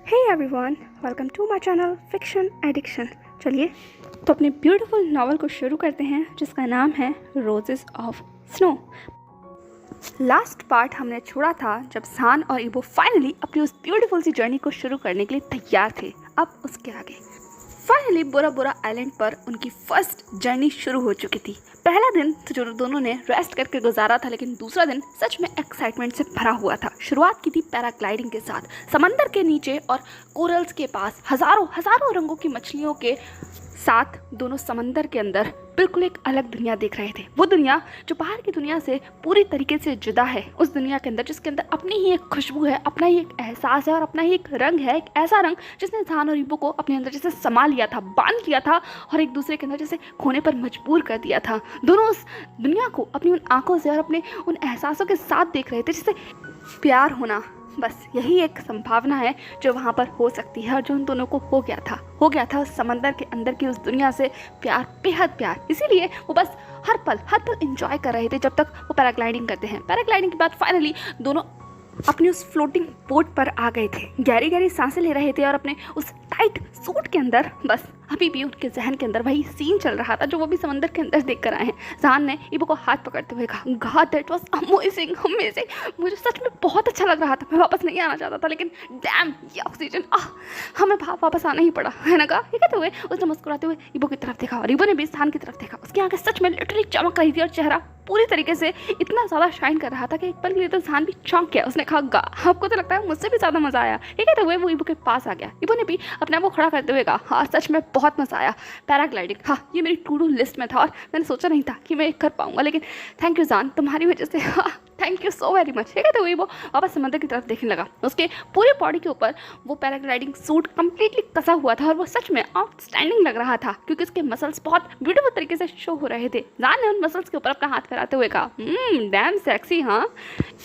Hey everyone, welcome to my channel fiction addiction. चलिए तो अपने ब्यूटीफुल नावल को शुरू करते हैं जिसका नाम है roses of snow. Last part हमने छोड़ा था जब सान और इबो फाइनली अपनी उस ब्यूटीफुल सी जर्नी को शुरू करने के लिए तैयार थे। अब उसके आगे फाइनली बोरा बोरा आइलैंड पर उनकी फर्स्ट जर्नी शुरू हो चुकी थी। पहला दिन तो जो दोनों ने रेस्ट करके गुजारा था, लेकिन दूसरा दिन सच में एक्साइटमेंट से भरा हुआ था। शुरुआत की थी पैराग्लाइडिंग के साथ, समंदर के नीचे और कोरल्स के पास हजारों हजारों रंगों की मछलियों के साथ दोनों समंदर के अंदर बिल्कुल एक अलग दुनिया देख रहे थे। वो दुनिया जो बाहर की दुनिया से पूरी तरीके से जुदा है, उस दुनिया के अंदर जिसके अंदर अपनी ही एक खुशबू है, अपना ही एक एहसास है और अपना ही एक रंग है, एक ऐसा रंग जिसने सान और इबो को अपने अंदर जैसे समा लिया था, बांध लिया था और एक दूसरे के अंदर जैसे खोने पर मजबूर कर दिया था। दोनों उस दुनिया को अपनी उन आंखों से और अपने उन एहसासों के साथ देख रहे थे, जैसे प्यार होना बस यही एक संभावना है जो वहाँ पर हो सकती है और जो उन दोनों को हो गया था उस समंदर के अंदर की उस दुनिया से प्यार, बेहद प्यार। इसीलिए वो बस हर पल एंजॉय कर रहे थे जब तक वो पैराग्लाइडिंग करते हैं। पैराग्लाइडिंग के बाद फाइनली दोनों अपनी उस फ्लोटिंग बोट पर आ गए थे। गहरी गहरी सांसें ले रहे थे और अपने उस टाइट सूट के अंदर बस अभी भी उनके जहन के अंदर वही सीन चल रहा था जो वो भी समंदर के अंदर देख कर आए हैं। सान ने इबो को हाथ पकड़ते हुए कहा, गॉड दैट वाज अमेजिंग। मुझे सच में बहुत अच्छा लग रहा था। मैं वापस नहीं आना चाहता था, लेकिन डैम ये ऑक्सीजन, हमें वापस आना ही पड़ा, है ना। कहा ये कहते हुए उसने मुस्कुराते हुए इबो की तरफ देखा और इबो ने भी सान की तरफ देखा। उसकी आंखें सच में लिटरली चमक रही थी और चेहरा पूरी तरीके से इतना ज़्यादा शाइन कर रहा था कि एक पल के लिए तो सान भी चौंक गया। उसने कहा, आपको तो लगता है मुझसे भी ज़्यादा मज़ा आया। ये कहते हुए वो इबो के पास आ गया। इबो ने भी अपने आप को खड़ा करते हुए कहा, हाँ सच में बहुत मज़ा आया पैराग्लाइडिंग। हाँ ये मेरी टू डू लिस्ट में था और मैंने सोचा नहीं था कि मैं कर पाऊंगा, लेकिन थैंक यू जान, तुम्हारी वजह से। हाँ thank you so very much. ये कहते हुए वो वापस समंदर की तरफ देखने लगा। उसके पूरे बॉडी के ऊपर वो पैराग्लाइडिंग सूट कम्प्लीटली कसा हुआ था और वो सच में आउटस्टैंडिंग लग रहा था क्योंकि उसके मसल्स बहुत ब्यूटीफुल तरीके से शो हो रहे थे। जान ने उन मसल्स के ऊपर अपना हाथ फैलाते हुए कहा, डैम सेक्सी। हाँ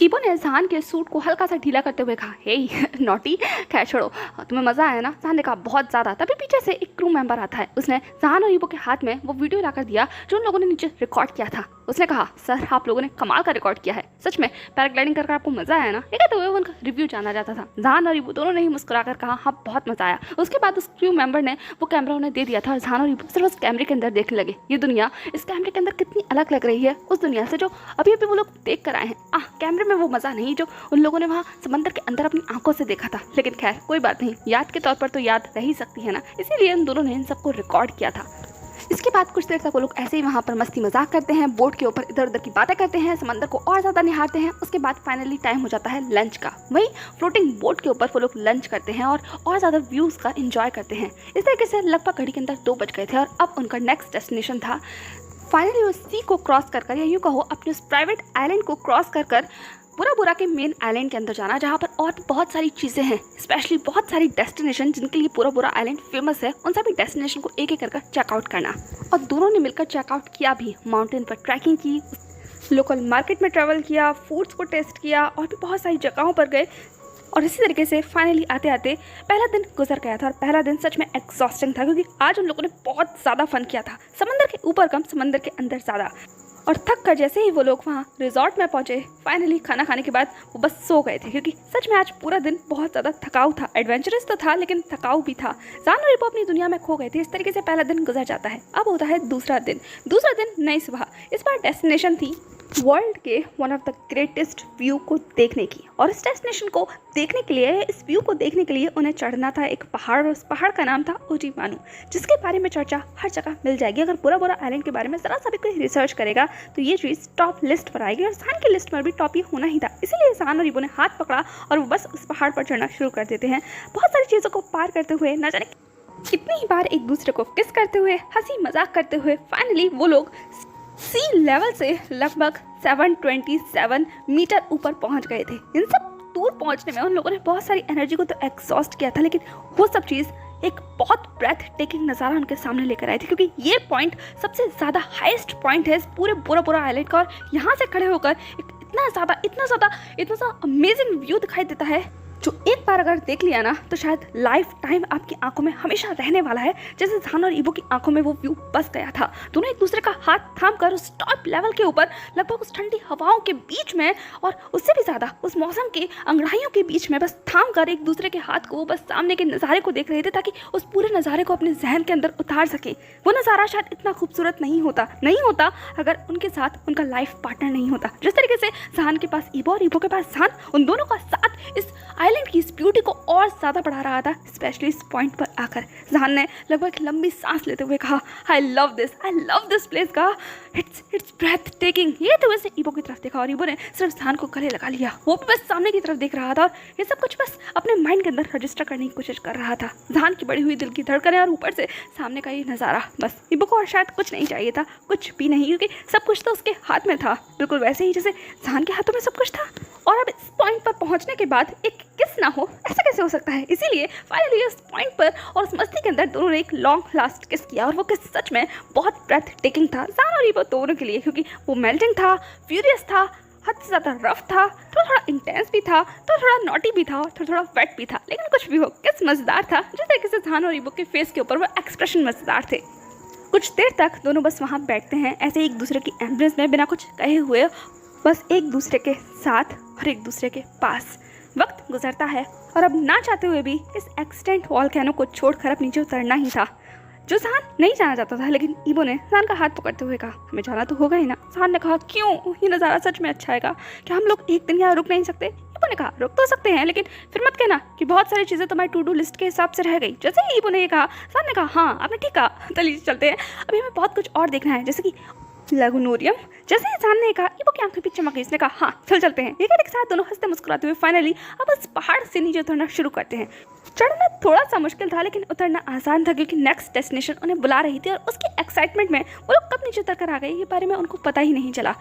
इबो ने जान के सूट को हल्का सा ढीला करते हुए कहा, हे नॉटी, खैर छोड़ो, तुम्हें मज़ा आया ना। जान ने कहा, बहुत ज़्यादा। तभी पीछे से एक क्रू मेंबर आता है। उसने जान और इबो के हाथ में वो वीडियो लाकर दिया जो उन लोगों ने नीचे रिकॉर्ड किया था। उसने कहा, सर आप लोगों ने कमाल का रिकॉर्ड किया है, सच में पैराग्लाइडिंग कर आपको मजा आया ना। ये कहते हुए उनका रिव्यू जाना जाता था। जान और इबो दोनों ने ही मुस्कुराकर कहा, हाँ बहुत मजा आया। उसके बाद उस क्रू मेंबर ने वो कैमरा उन्हें दे दिया था और जान और इबो सिर्फ उस कैमरे के अंदर देखने लगे। ये दुनिया इस कैमरे के अंदर कितनी अलग लग रही है उस दुनिया से जो अभी अभी वो लोग देख कर आए हैं। कैमरे में वो मजा नहीं जो उन लोगों ने वहाँ समंदर के अंदर अपनी आंखों से देखा था। लेकिन खैर कोई बात नहीं, याद के तौर पर तो याद रह ही सकती है ना, इसीलिए उन दोनों ने इन सबको रिकॉर्ड किया था। इसके बाद कुछ देर तक वो लोग ऐसे ही वहाँ पर मस्ती मजाक करते हैं, बोट के ऊपर इधर उधर की बातें करते हैं, समंदर को और ज़्यादा निहारते हैं। उसके बाद फाइनली टाइम हो जाता है लंच का। वहीं फ्लोटिंग बोट के ऊपर वो लोग लंच करते हैं और ज़्यादा व्यूज़ का एंजॉय करते हैं। इस तरीके से लगभग घड़ी के अंदर 2 बज गए थे और अब उनका नेक्स्ट डेस्टिनेशन था फाइनली वो सी को क्रॉस कर या यूँ कहो अपने उस प्राइवेट आइलैंड को क्रॉस कर बुरा बुरा के मेन आइलैंड के अंदर जाना, जहाँ पर और भी बहुत सारी चीज़ें हैं, स्पेशली बहुत सारी डेस्टिनेशन जिनके लिए पूरा बुरा आइलैंड फेमस है। उन सभी डेस्टिनेशन को एक एक कर चेकआउट करना। और दोनों ने मिलकर चेकआउट किया भी। माउंटेन पर ट्रैकिंग की, लोकल मार्केट में ट्रैवल किया, फूड्स को टेस्ट किया और भी बहुत सारी जगहों पर गए। और इसी तरीके से फाइनली आते आते पहला दिन गुजर गया था और पहला दिन सच में एग्जॉस्टिंग था क्योंकि आज उन लोगों ने बहुत ज़्यादा फन किया था। समंदर के ऊपर कम, समंदर के अंदर ज़्यादा। और थक कर जैसे ही वो लोग वहाँ रिजॉर्ट में पहुँचे, फाइनली खाना खाने के बाद वो बस सो गए थे क्योंकि सच में आज पूरा दिन बहुत ज़्यादा थकाऊ था। एडवेंचरस तो था लेकिन थकाऊ भी था। जान और इबो अपनी दुनिया में खो गए थे। इस तरीके से पहला दिन गुजर जाता है। अब होता है दूसरा दिन नई सुबह। इस बार डेस्टिनेशन थी वर्ल्ड के one of the greatest view को देखने की। और इस डेस्टिनेशन को देखने के लिए, इस व्यू को देखने के लिए उन्हें चढ़ना था एक पहाड़। उस पहाड़ का नाम था ओजीमानू, जिसके बारे में चर्चा हर जगह मिल जाएगी। अगर बुरा बुरा आइलैंड के बारे में ज़रा सा भी कोई रिसर्च करेगा तो ये चीज़ टॉप लिस्ट पर आएगी और सान की लिस्ट में भी टॉप ये होना ही था। इसीलिए सान और इबो ने हाथ पकड़ा और वो बस उस पहाड़ पर चढ़ना शुरू कर देते हैं। बहुत सारी चीज़ों को पार करते हुए, न जाने कितनी ही बार एक दूसरे को किस करते हुए, हंसी मजाक करते हुए फाइनली वो लोग सी लेवल से लगभग 727 मीटर ऊपर पहुंच गए थे। इन सब दूर पहुंचने में उन लोगों ने बहुत सारी एनर्जी को तो एग्जॉस्ट किया था, लेकिन वो सब चीज़ एक बहुत ब्रेथ टेकिंग नज़ारा उनके सामने लेकर आए थे क्योंकि ये पॉइंट सबसे ज़्यादा हाईएस्ट पॉइंट है इस पूरे बुरा आइलैंड का। और यहाँ से खड़े होकर इतना ज़्यादा अमेजिंग व्यू दिखाई देता है जो एक बार अगर देख लिया ना तो शायद लाइफ टाइम आपकी आंखों में हमेशा रहने वाला है। जैसे जहान और ईबो की आंखों में वो व्यू बस गया था। दोनों एक दूसरे का हाथ थाम कर उस टॉप लेवल के ऊपर लगभग उस ठंडी हवाओं के बीच में और उससे भी ज़्यादा उस मौसम के अंगड़ाइयों के बीच में बस थाम कर एक दूसरे के हाथ को वो बस सामने के नज़ारे को देख रहे थे, ताकि उस पूरे नज़ारे को अपने जहन के अंदर उतार सके। वो नज़ारा शायद इतना खूबसूरत नहीं होता अगर उनके साथ उनका लाइफ पार्टनर नहीं होता। जिस तरीके से जहान के पास ईबो और ईबो के पास जहान, उन दोनों का साथ इस आइलैंड की इस ब्यूटी को और ज़्यादा बढ़ा रहा था। स्पेशली इस पॉइंट पर आकर जहान ने लगभग एक लंबी सांस लेते हुए कहा, आई लव दिस प्लेस का, इट्स ब्रेथ टेकिंग। ये तो वैसे ईबो की तरफ देखा और ईबो ने सिर्फ जहान को गले लगा लिया। वो भी बस सामने की तरफ देख रहा था और ये सब कुछ बस अपने माइंड के अंदर रजिस्टर करने की कोशिश कर रहा था। जहान की बढ़ी हुई दिल की धड़कनें और ऊपर से सामने का ये नज़ारा, बस ईबो को और शायद कुछ नहीं चाहिए था, कुछ भी नहीं, क्योंकि सब कुछ तो उसके हाथ में था, बिल्कुल वैसे ही जैसे जहान के हाथों में सब कुछ था। और अब इस पॉइंट पर पहुंचने के बाद एक किस ना हो, ऐसा कैसे हो सकता है? इसीलिए फाइनली इस पॉइंट पर और उस मस्ती के अंदर दोनों ने एक लॉन्ग लास्ट किस किया और वो किस सच में बहुत ब्रेथ टेकिंग था जहान और ईबो दोनों के लिए, क्योंकि वो मेल्टिंग था, फ्यूरियस था, हद से ज़्यादा रफ था, थोड़ा इंटेंस भी था, थोड़ा नॉटी भी था और थोड़ा वेट भी था। लेकिन कुछ भी हो, किस मज़ेदार था। जिस तरीके से जहान और ईबो के फेस के ऊपर वो एक्सप्रेशन मज़ेदार थे। कुछ देर तक दोनों बस वहाँ बैठते हैं ऐसे एक दूसरे की एम्ब्रेस में, बिना कुछ कहे हुए, बस एक दूसरे के साथ और एक दूसरे के पास। वक्त गुजरता है और अब ना चाहते हुए भी इस एक्सटेंट वॉल्केनो को छोड़कर अब नीचे उतरना ही था, जो जहान नहीं जाना चाहता था। लेकिन ईबो ने जहान का हाथ पकड़ते हुए कहा, हमें जाना तो होगा ही ना। जहान ने कहा, क्यों? ये नज़ारा सच में अच्छा है, क्या हम लोग एक दिन यहाँ रुक नहीं सकते? ईबो ने कहा, रुक तो सकते हैं, लेकिन फिर मत कहना कि बहुत सारी चीज़ें तुम्हारी टू डू लिस्ट के हिसाब से रह गई। जैसे ही ईबो ने ये कहा, जहान ने कहा, हाँ आपने ठीक कहा, चलिए चलते हैं, अभी हमें बहुत कुछ और देखना है, जैसे कि लैगूनोरियम। जैसे ही जहान ने कहा, ईबो की आंखें भी चमक गई। इसने कहा, हाँ चलते हैं। ये कहने के साथ दोनों हंसते मुस्कुराते हुए फाइनली अब उस पहाड़ से नीचे उतरना शुरू करते हैं। चढ़ना थोड़ा सा मुश्किल था लेकिन उतरना आसान था, क्योंकि नेक्स्ट डेस्टिनेशन उन्हें बुला रही थी और उसकी एक्साइटमेंट में वो लोग कब नीचे उतर कर आ गए ये बारे में उनको पता ही नहीं चला।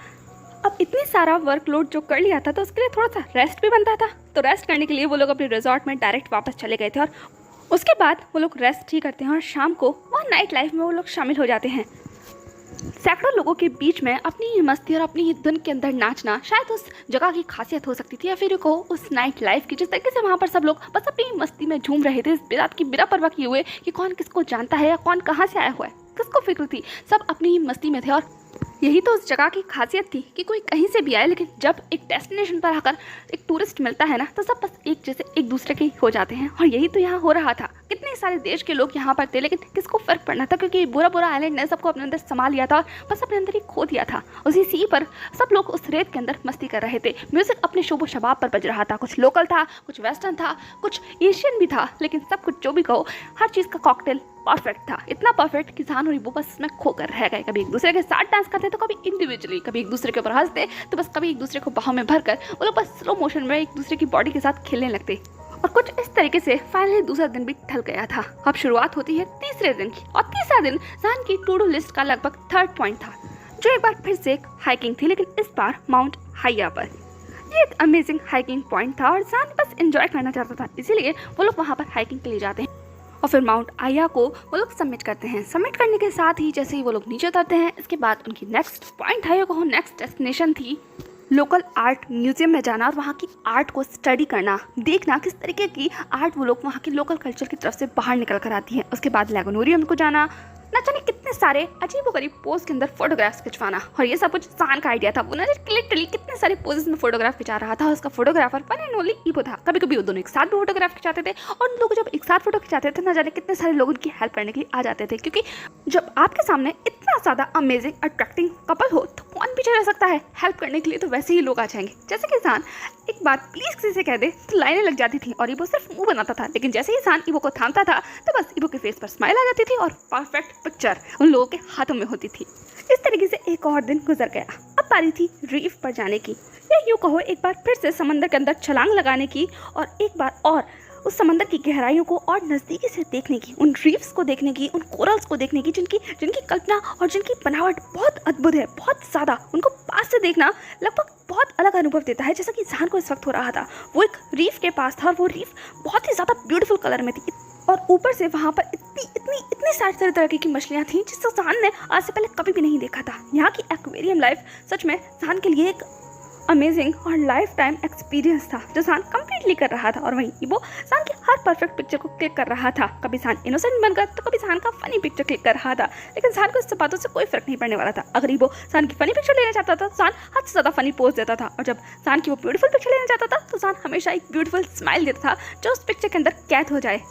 अब इतनी सारा वर्कलोड जो कर लिया था तो उसके लिए थोड़ा सा रेस्ट भी बनता था। तो रेस्ट करने के लिए वो लोग अपने रिजॉर्ट में डायरेक्ट वापस चले गए थे और उसके बाद वो लोग रेस्ट ही करते हैं और शाम को वहाँ नाइट लाइफ में वो लोग शामिल हो जाते हैं। सैकड़ों लोगों के बीच में अपनी मस्ती और अपनी धुन के अंदर नाचना शायद उस जगह की खासियत हो सकती थी, या फिर को उस नाइट लाइफ की। जिस तरीके से वहाँ पर सब लोग बस अपनी मस्ती में झूम रहे थे, इस बात की बिना परवाह किए हुए कि कौन किसको जानता है या कौन कहाँ से आया हुआ है, किसको फिक्र थी, सब अपनी ही मस्ती में थे। और यही तो उस जगह की खासियत थी कि कोई कहीं से भी आए, लेकिन जब एक डेस्टिनेशन पर आकर एक टूरिस्ट मिलता है ना, तो सब बस एक जैसे एक दूसरे के हो जाते हैं। और यही तो यहाँ हो रहा था। कितने सारे देश के लोग यहाँ पर थे, लेकिन किसको फर्क पड़ना था, क्योंकि बुरा आइलैंड ने सबको अपने अंदर समा लिया था और बस अपने अंदर ही खो दिया था। उसी सी पर सब लोग उस रेत के अंदर मस्ती कर रहे थे। म्यूजिक अपने शोबो शबाब पर बज रहा था, कुछ लोकल था, कुछ वेस्टर्न था, कुछ एशियन भी था, लेकिन सब कुछ जो भी कहो, हर चीज़ का कॉकटेल परफेक्ट था। इतना परफेक्ट कि जहान और ईबो बस इसमें खोकर रह गए। कभी एक दूसरे के साथ डांस करते तो कभी इंडिविजुअली, कभी एक दूसरे के ऊपर हंसते तो बस कभी एक दूसरे को बाहों में भरकर वो लोग बस स्लो मोशन में एक दूसरे की बॉडी के साथ खेलने लगते। और कुछ इस तरीके से फाइनली दूसरा दिन भी ढल गया था। अब शुरुआत होती है तीसरे दिन की, और तीसरा दिन जहान की टू डू लिस्ट का लगभग 3rd पॉइंट था, जो एक बार फिर से एक हाइकिंग थी, लेकिन इस बार माउंट हाइया पर। ये एक अमेजिंग हाइकिंग पॉइंट था और जहान बस एंजॉय करना चाहता था, इसीलिए वो लोग वहाँ पर हाइकिंग के लिए जाते हैं और फिर माउंट आया को वो लोग सबमिट करते हैं। सबमिट करने के साथ ही जैसे ही वो लोग नीचे उतरते हैं, इसके बाद उनकी नेक्स्ट पॉइंट है, को नेक्स्ट डेस्टिनेशन थी लोकल आर्ट म्यूजियम में जाना और वहाँ की आर्ट को स्टडी करना, देखना किस तरीके की आर्ट वो लोग वहाँ के लोकल कल्चर की तरफ से बाहर निकल कर आती है। उसके बाद लैगूनोरियम को जाना, न जाने कितने सारे अजीब व गरीब पोज के अंदर फोटोग्राफ्स खिंचवाना, और ये सब कुछ जहान का आइडिया था। वो ना लिटरली कितने सारे पोजेस में फोटोग्राफ खिंचा रहा था, उसका फोटोग्राफर वन एंड ओनली ईबो था। कभी कभी वो दोनों एक साथ भी फोटोग्राफ खिंचाते थे, और उन लोग जब एक साथ फोटो खिंचाते थे, न जाने कितने सारे लोग उनकी हेल्प करने के लिए आ जाते थे, क्योंकि जब आपके सामने इतना ज़्यादा अमेजिंग अट्रैक्टिंग कपल हो तो कौन पीछे रह सकता है हेल्प करने के लिए। तो वैसे ही लोग आ जाएंगे। जैसे कि जहान एक बार प्लीज किसी से कह दे तो लाइनें लग जाती थी और ईबो सिर्फ मुंह बनाता था, लेकिन जैसे ही जहान ईबो को थामता था तो बस ईबो के फेस पर स्माइल आ जाती थी और परफेक्ट पिक्चर उन लोगों के हाथों में होती थी। इस तरीके से एक और दिन गुजर गया। अब पारी थी रीफ पर जाने की, या यूँ कहो एक बार फिर से समंदर के अंदर छलांग लगाने की, और एक बार और उस समंदर की गहराइयों को और नज़दीकी से देखने की, उन रीफ्स को देखने की, उन कोरल्स को देखने की, जिनकी कल्पना और जिनकी बनावट बहुत अद्भुत है, बहुत ज़्यादा। उनको पास से देखना लगभग बहुत अलग अनुभव देता है, जैसा कि जहान को इस वक्त हो रहा था। वो एक रीफ के पास था और वो रीफ बहुत ही ज़्यादा ब्यूटीफुल कलर में थी, और ऊपर से वहाँ पर इतनी सारी तरह की मछलियाँ थीं जिसको जहान ने आज से पहले कभी भी नहीं देखा था। यहाँ की एक्वेरियम लाइफ सच में जहान के लिए एक अमेजिंग और लाइफ टाइम एक्सपीरियंस था जो सान कंप्लीटली कर रहा था। और वहीं इबो सान की हर परफेक्ट पिक्चर को क्लिक कर रहा था। कभी सान इनोसेंट बनकर तो कभी सान का फनी पिक्चर क्लिक कर रहा था, लेकिन सान को इस बातों से कोई फर्क नहीं पड़ने वाला था। अगर इबो सान की फनी पिक्चर लेना चाहता था तो सान हद से ज़्यादा फनी पोज देता था, और जब सान की वो ब्यूटीफुल पिक्चर लेना चाहता था तो सान हमेशा एक ब्यूटीफुल स्माइल देता था जो उस पिक्चर के अंदर कैद हो जाए।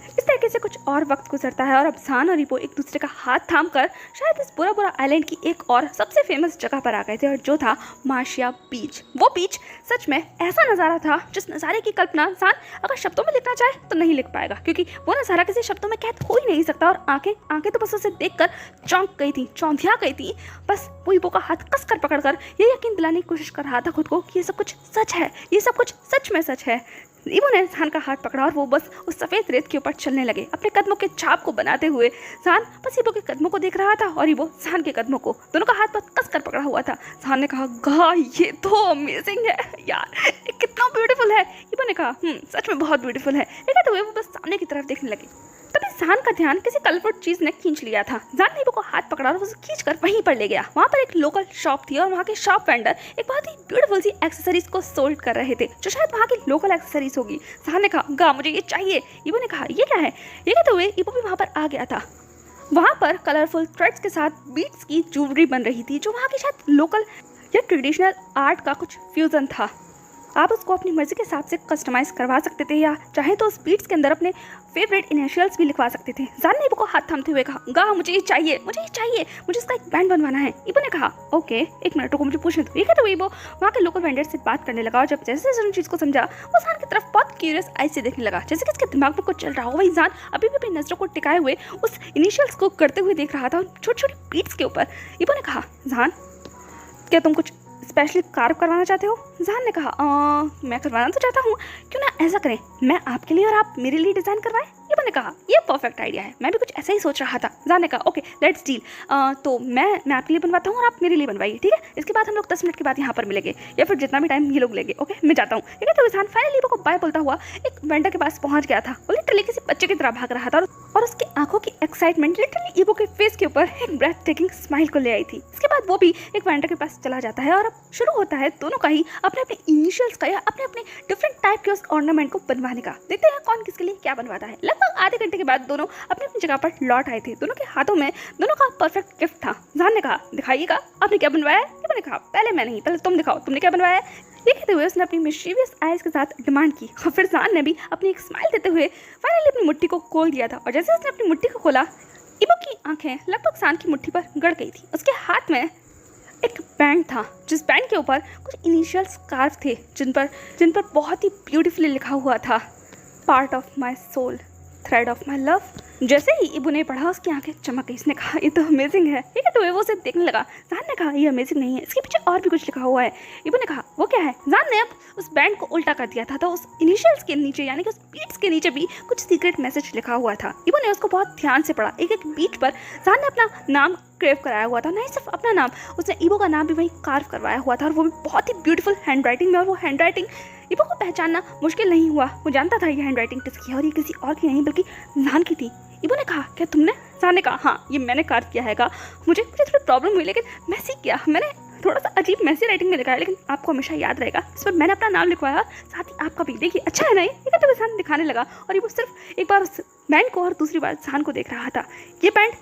इस तरीके से कुछ और वक्त गुजरता है और अब सान और इबो एक दूसरे का हाथ थाम कर शायद इस बुरा बुरा आइलैंड की एक और सबसे फेमस जगह पर आ गए थे, और जो था मार्शिया बीच। वो बीच सच में ऐसा नज़ारा था जिस नज़ारे की कल्पना सान अगर शब्दों में लिखना चाहे तो नहीं लिख पाएगा, क्योंकि वो नज़ारा किसी शब्दों में कैद हो ही नहीं सकता। और आंखें तो बस उसे देखकर चौंक गई थी, चौंधिया गई थी। बस वो इबो का हाथ कस कर पकड़ कर ये यकीन दिलाने की कोशिश कर रहा था खुद को कि ये सब कुछ सच है, ये सब कुछ सच में सच है। इबो ने सान का हाथ पकड़ा और वो बस उस सफ़ेद रेत के ऊपर चलने लगे, अपने कदमों के छाप को बनाते हुए। सान बस इबो के कदमों को देख रहा था और इबो सान के कदमों को, दोनों का हाथ बस कस कर पकड़ा हुआ था। सान ने कहा, गा ये तो अमेजिंग है यार, ये कितना ब्यूटीफुल है। इबो ने कहा, सच में बहुत ब्यूटीफुल है। लेकिन तो वो बस सामने की तरफ देखने लगे। तभी सान का ध्यान किसी कलरफुल चीज ने खींच लिया था। सान ने इबो को हाथ पकड़ा और उसे खींच कर वहीं पर ले गया। वहाँ पर एक लोकल शॉप थी और वहाँ के शॉप वेंडर एक बहुत ही ब्यूटीफुल सी एक्सेसरीज को सोल्ड कर रहे थे, जो शायद वहाँ की लोकल एक्सेसरीज होगी। सान ने कहा, गा मुझे ये चाहिए। इबो ने कहा, ये क्या है? ये कहते हुए इबो भी वहाँ पर आ गया था। वहाँ पर कलरफुल थ्रेड्स के साथ बीड्स की ज्वेलरी बन रही थी, जो वहाँ की शायद लोकल या ट्रेडिशनल आर्ट का कुछ फ्यूजन था। आप उसको अपनी मर्जी के हिसाब से कस्टमाइज करवा सकते थे, या चाहे तो उस बीट्स के अंदर अपने फेवरेट इनिशियल्स भी लिखवा सकते थे। सान ने इबो को हाथ थामते हुए कहा, गा मुझे ये चाहिए, मुझे ये चाहिए, मुझे इसका एक बैंड बनवाना है। इबो ने कहा, ओके एक मिनट रुको, मुझे पूछने दो। ये कहते हुए इबो वहाँ के लोकल वेंडर से बात करने लगा, और जब जैसे जैसे उन चीज़ को समझा वो सान की तरफ बहुत क्यूरियस आई से देखने लगा, जैसे कि उसके दिमाग में कुछ चल रहा हो। वही सान अभी भी अपनी नजरों को टिकाए हुए उस इनिशियल्स को करते हुए देख रहा था, छोटी छोटी बीट्स के ऊपर। इबो ने कहा, सान क्या तुम कुछ स्पेशली कार्व करवाना चाहते हो? सान ने कहा, मैं करवाना तो चाहता हूँ, क्यों ना ऐसा करें, मैं आपके लिए और आप मेरे लिए डिज़ाइन करवाएं। इबो ने कहा, ये परफेक्ट आइडिया है, मैं भी कुछ ऐसा ही सोच रहा था। सान ने कहा, ओके लेट्स डील। तो मैं आपके लिए बनवाता हूँ और आप मेरे लिए बनवाइए, ठीक है? इसके बाद हम लोग 10 मिनट के बाद यहाँ पर मिलेंगे, या फिर जितना भी टाइम ये लोग लेंगे। ओके मैं जाता हूँ। ठीक है, तो सान फाइनली इबो को बाय बोलता हुआ एक वेंडर के पास पहुँच गया था। वो लिटरली किसी बच्चे की तरह भाग रहा था, और उसकी आंखों की एक्साइटमेंट लिटरली इबो के फेस के ऊपर एक ब्रेथ टेकिंग स्माइल को ले आई थी। इसके बाद वो भी एक वेंडर के पास चला जाता है, और अब शुरू होता है दोनों का ही अपने अपने इनिशियल्स का या अपने अपने डिफरेंट टाइप के उस ऑर्नामेंट को बनवाने का। देखते हैं कौन किसके लिए क्या बनवाता है। लगभग आधे घंटे के बाद दोनों अपनी अपनी जगह पर लौट आए थे। दोनों के हाथों में दोनों का परफेक्ट गिफ्ट था। सान ने कहा, दिखाइएगा आपने क्या बनवाया है? इबो ने कहा, पहले मैं नहीं, पहले तुम दिखाओ, तुमने क्या बनवाया है? ये कहते हुए उसने अपनी मिस्टीरियस आइज के साथ डिमांड की, और फिर सान ने भी अपनी एक स्माइल देते हुए फाइनली अपनी मुट्ठी को खोल दिया था। और जैसे उसने अपनी मुट्ठी को खोला, इबो की आंखें लगभग सान की मुट्ठी पर गड़ गई थी। उसके हाथ में एक बैंड था, जिस बैंड के ऊपर कुछ इनिशियल स्कार्फ थे, जिन पर बहुत ही ब्यूटीफुली लिखा हुआ था, part of my soul, thread of my love. जैसे ही इबो ने पढ़ा उसकी आंखें चमक गई। इसने कहा, ये तो अमेजिंग है। ठीक है, तो वो उसे देखने लगा। सान ने कहा, ये अमेजिंग नहीं है, इसके पीछे और भी कुछ लिखा हुआ है। इबो ने कहा, वो क्या है? सान ने अब उस बैंड को उल्टा कर दिया था, तो उस इनिशियल्स के नीचे यानी कि उस बीट्स के नीचे भी कुछ सीक्रेट मैसेज लिखा हुआ था। इबो ने उसको बहुत ध्यान से पढ़ा। एक एक बीट पर सान ने अपना नाम क्रेव कराया हुआ था, नहीं सिर्फ अपना नाम, उसने इबो का नाम भी वहीं कार्व करवाया हुआ था, और वो भी बहुत ही ब्यूटीफुल हैंड राइटिंग में। और वो हैंड राइटिंग इबो को पहचानना मुश्किल नहीं हुआ। वो जानता था ये हैंड राइटिंग किसकी है, और ये किसी और की नहीं बल्कि सान की थी। इबो ने कहा, क्या तुमने? सान ने कहा, हाँ ये मैंने कार्व किया है। मुझे थोड़ी प्रॉब्लम हुई, लेकिन मैं सीख गया। मैंने थोड़ा सा अजीब मैसी राइटिंग में लिखा है, लेकिन आपको हमेशा याद रहेगा। इस पर मैंने अपना नाम लिखवाया, साथ ही आपका भी। देखिए अच्छा है नहीं? ठीक है, तो सान दिखाने लगा, और इबो सिर्फ एक बार उस बैंड को और दूसरी बार सान को देख रहा था। ये बैंड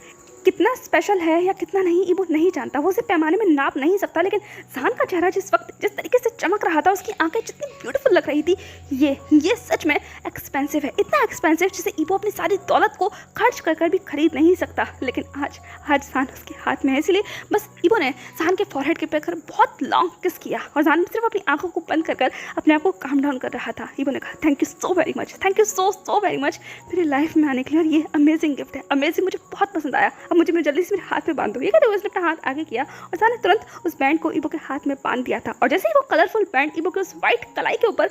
कितना स्पेशल है या कितना नहीं, इबो नहीं जानता, वो उसे पैमाने में नाप नहीं सकता। लेकिन सान का चेहरा जिस वक्त जिस तरीके से चमक रहा था, उसकी आंखें जितनी ब्यूटीफुल लग रही थी, ये सच में एक्सपेंसिव है। इतना एक्सपेंसिव जिसे इबो अपनी सारी दौलत को खर्च कर भी खरीद नहीं सकता। लेकिन आज सान उसके हाथ में है, इसलिए बस इबो ने सान के फॉरहेड के पर बहुत लॉन्ग किस किया, और सान सिर्फ अपनी आंखों को बंद कर अपने आप को काम डाउन कर रहा था। इबो ने कहा, thank you so very much, thank you so very much मेरी लाइफ में आने के लिए, और ये अमेजिंग गिफ्ट है, अमेजिंग, मुझे बहुत पसंद आया। मुझे जल्दी से मेरे हाथ में बांध दो। ये कहते हुए उसने अपना हाथ आगे किया, और सान ने तुरंत उस बैंड को इबो के हाथ में बांध दिया था। और जैसे ही वो कलरफुल बैंड इबो के उस वाइट कलाई के ऊपर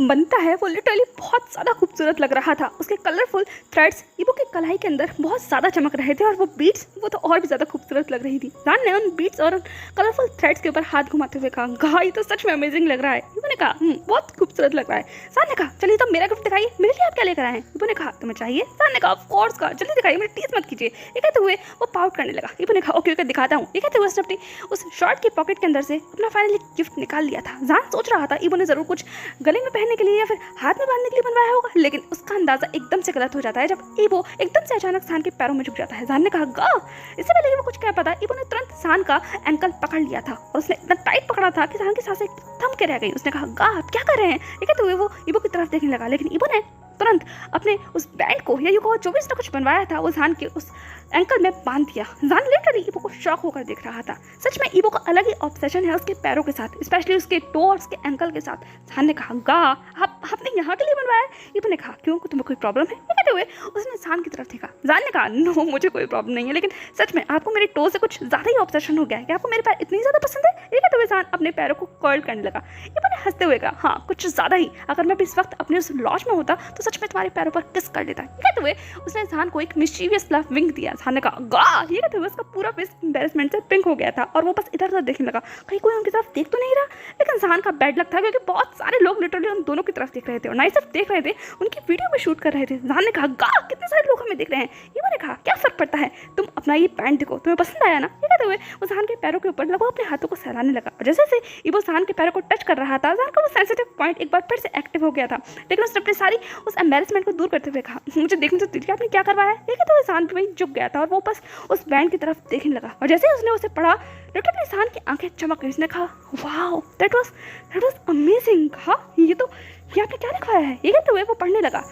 बनता है, वो लिटरली बहुत ज़्यादा खूबसूरत लग रहा था। उसके कलरफुल थ्रेड्स इबो के कलाई के अंदर बहुत ज़्यादा चमक रहे थे, और वो बीट्स वो तो और भी ज़्यादा खूबसूरत लग रही थी। सान ने उन बीट्स और कलरफुल थ्रेड्स के ऊपर हाथ घुमाते हुए कहा, ये तो सच में अमेजिंग लग रहा है। इबो ने कहा, बहुत खूबसूरत लग रहा है। सान ने कहा, चलिए तो मेरा गिफ्ट दिखाइए, मेरे लिए आप क्या लेकर आए हैं? इबो ने कहा, तुम्हें चाहिए? सान ने कहा, ऑफ कोर्स, जल्दी दिखाइए, मेरी टीज मत कीजिए। ये कहते हुए वो पाउट करने लगा। इबो ने कहा ओके ओके दिखाता हूँ। ये कहते हुए उसने अपनी उस शर्ट की पॉकेट के अंदर से अपना फाइनली गिफ्ट निकाल लिया था। जान सोच रहा था इबो ने ज़रूर कुछ गले में पहनने के लिए या फिर हाथ में बांधने के लिए बनवाया होगा, लेकिन उसका अंदाज़ा एकदम से गलत हो जाता है जब इबो एकदम से अचानक जान के पैरों में झुक जाता है। जान ने कहा गा। इससे पहले वो कुछ कह पाता इबो ने तुरंत जान का एंकल पकड़ लिया था और उसने इतना टाइट पकड़ा था कि जान की सांसें थम के रह गई। उसने कहा गा आप क्या कर रहे हैं। ये कहते हुए वो इबो की तरफ देखने लगा, लेकिन इबो ने तुरंत अपने उस बैंड को या यूँ कहो जो भी उसने कुछ बनवाया था वो जान के उस एंकल में बांध दिया। जान लिटरली इबो को शॉक होकर देख रहा था। सच में इबो का अलग ही ऑब्सेशन है उसके पैरों के साथ, स्पेशली उसके टो और उसके एंकल के साथ। जान ने कहा गा आपने यहाँ के लिए बनवाया है। इबो ने कहा क्यों, तुम्हें कोई प्रॉब्लम है। ये कहते हुए उसने जान की तरफ देखा। जान ने कहा नो मुझे कोई प्रॉब्लम नहीं है, लेकिन सच में आपको मेरे टो से कुछ ज़्यादा ही ऑब्सेशन हो गया है कि आपको मेरे पैर इतनी ज़्यादा पसंद है। ये कहते हुए जान अपने पैरों को कर्ल करने लगा। इबो ने हंसते हुए कहा हाँ कुछ ज़्यादा ही, अगर मैं भी इस वक्त अपने उस लॉज में होता तो सच में तुम्हारे पैरों पर किस कर लेता। ये कहते हुए उसने जान को एक मिस्चीवियस लव विंक दिया। जान ने कहा गा। ये कहते हुए उसका पूरा फेस एम्बैरेसमेंट से पिंक हो गया था और वो बस इधर उधर देखने लगा, कहीं कोई उनकी तरफ देख तो नहीं रहा। लेकिन जान का बैड लक था क्योंकि बहुत सारे लोग लिटरली उन दोनों की तरफ देख रहे थे और ना ही सिर्फ देख रहे थे, उनकी वीडियो में शूट कर रहे थे। जान ने कहा गा कितने सारे लोग हमें देख रहे हैं। इबो ने कहा क्या फर्क पड़ता है, तुम अपना ये पैंट देखो, तुम्हें पसंद आया ना। ये कहते हुए वो जान के पैरों के ऊपर लगो अपने हाथों को सहलाने लगा और जैसे जैसे इबो जान के पैरों को टच कर रहा था, जान का वो सेंसिटिव पॉइंट एक बार फिर से एक्टिव हो गया था। लेकिन उसने अपनी सारी उस एम्बैरेसमेंट को दूर करते हुए कहा मुझे देखने से तुझे आपने क्या करवाया है। ये कहते हुए जान भी वहीं झुक गया था और वो बस उस बैंड की तरफ देखने लगा और जैसे उसने उसे पढ़ा लिटरली जान की आंखें चमक गई। उसने कहा वाओ दैट वाज अमेजिंग। हाँ ये आपने क्या लिखवाया है। ये कहते हुए वो पढ़ने लगा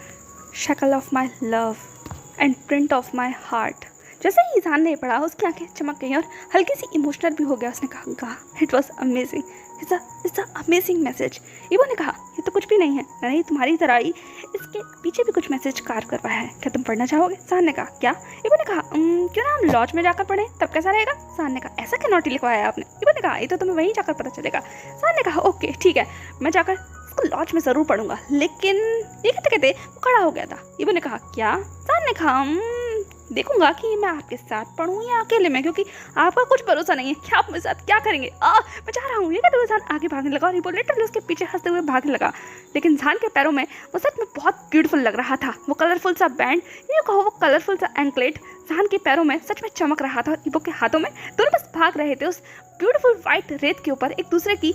शक्ल of my love and print of my heart. जैसे ही जान ने पढ़ा उसकी आंखें चमक गई और हल्की सी इमोशनल भी हो गया। उसने कहा गा it was amazing, it's a amazing message. इबो ने कहा ये तो कुछ भी नहीं है, मैंने तुम्हारी तरह ही इसके पीछे भी कुछ मैसेज कार्य करवाया है, क्या तुम पढ़ना चाहोगे। जान ने कहा क्या। इबो ने कहा क्यों ना हम लॉज में जाकर पढ़ें, तब कैसा रहेगा। जान ने कहा ऐसा क्या नोटी लिखवाया है आपने। इबो ने कहा ये तो तुम्हें वहीं जाकर पता चलेगा। जान ने कहा ओके ठीक है, मैं जाकर इसको लॉज में ज़रूर पढ़ूंगा। लेकिन ये कहते कहते वो खड़ा हो गया था। इबो ने कहा क्या। जान ने कहा देखूंगा कि मैं आपके साथ पढ़ूं या अकेले में, क्योंकि आपका कुछ भरोसा नहीं है कि आप मेरे साथ क्या करेंगे। मैं जा रहा हूँ। ये कहते हुए जान आगे भागने लगा और इबो लिटरली उसके पीछे हंसते हुए भागने लगा। लेकिन जान के पैरों में वो सच में बहुत ब्यूटीफुल लग रहा था। वो कलरफुल सा बैंड, ये कहो वो कलरफुल सा एंकलेट जान के पैरों में सच में चमक रहा था और इबो के हाथों में दोनों बस भाग रहे थे उस ब्यूटीफुल वाइट रेत के ऊपर एक दूसरे की